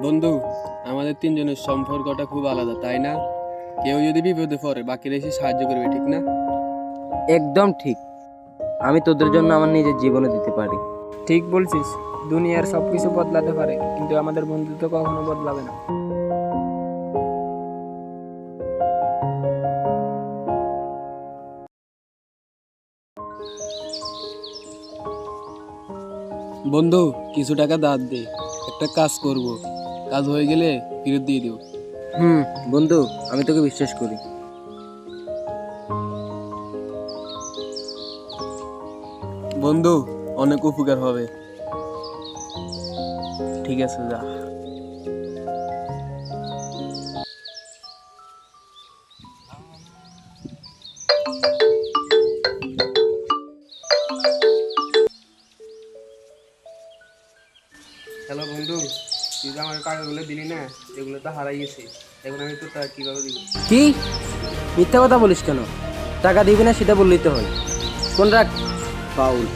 বন্ধু, আমাদের তিনজনের সম্পর্কটা খুব আলাদা, তাই না? কেউ যদি বিপদে পড়ে বাকিরা এসে সাহায্য করবে, ঠিক না? একদম ঠিক। আমি তোদের জন্য আমার নিজের জীবনে দিতে পারি। ঠিক বলছিস। দুনিয়ার সবকিছু বদলাতে পারে, কিন্তু আমাদের বন্ধুত্ব কখনো বদলাবে না। বন্ধু, কিছু টাকা ধার দে, একটা কাজ করব, কাজ হয়ে গেলে ফেরত দিয়ে দেব। বন্ধু, আমি তোকে বিশ্বাস করি। বন্ধু, অনেক উপকার হবে। ঠিক আছে, যা। হ্যালো বন্ধু, তুই যে আমার টাকাগুলো দিলি না, এগুলো তো হারাই গেছে। এখন আমি তো টাকা কিভাবে দিব? কি মিথ্যা কথা বলিস কেন? টাকা দিবি না সেটা বললেই তো হয়। ফোন রাখ, পাউল।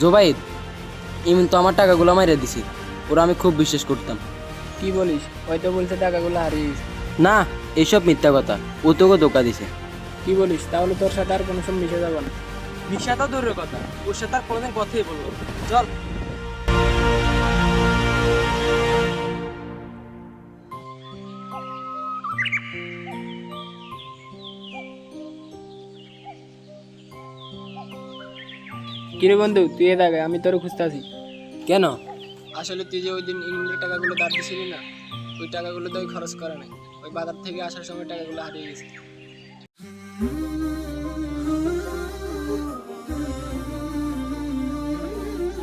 জোবাইদ, ইমিন তো আমার টাকাগুলো মাইরে দিছে। ওরা আমি খুব বিশ্বাস করতাম। কি বলিস? হয়তো বলছে টাকাগুলো হারিয়ে গেছে। না, এইসব মিথ্যা কথা। ও তোকে ধোকা দিছে। কি বলিস? তাহলে তোর সাথে আর কোনো সময় মিশে যাবো না। মিশা তো দূরের কথা, ওর সাথে আর কোনোদিন কথাই বলবো না। চল। কিরে বন্ধু, তুই এ দেখ, আমি তোর খুঁজতে আছি। কেন? আসলে তুই যে ওই দিন ইংরেজি টাকাগুলো ধার দিছিলি না, ওই টাকাগুলো তো ওই খরচ করে নাই। ওই বাজার থেকে আসার সময় টাকাগুলো হারিয়ে গেছে।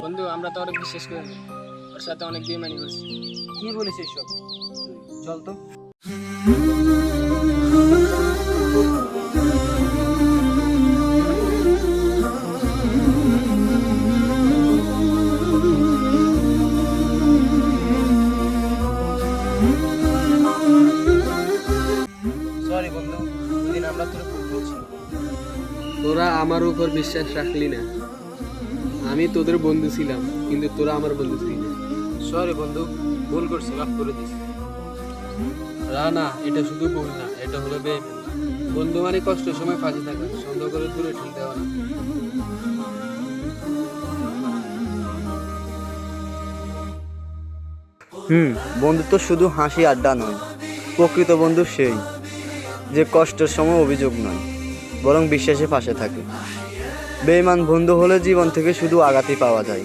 বন্ধু, আমরা তো অনেক বিশ্বাস করি না, ওর সাথে অনেক বেইমানি করছি। কি বলিস এসব? চল তো। সরি বন্ধু, ওইদিন আমরা তোর ভুল বলছি। তোরা আমার উপর বিশ্বাস রাখলি না। আমি তোদের বন্ধু ছিলাম, কিন্তু তোরা আমার বন্ধু ছিলি না। সরি বন্ধু, ভুল করছি, মাফ করে দিস। না, এটা শুধু ভুল না, এটা হলো বেইমানি। বন্ধু মানে কষ্টের সময় পাশে থাকা, সন্দেহ করে দূরে ঠেলে দেওয়া না। বন্ধুত্ব শুধু হাসি আড্ডা নয়, প্রকৃত বন্ধু সেই যে কষ্টের সময় অভিযোগ নয়, বরং বিশ্বাসে পাশে থাকে। বেঈমান বন্ধু হলে জীবন থেকে শুধু আঘাতই পাওয়া যায়।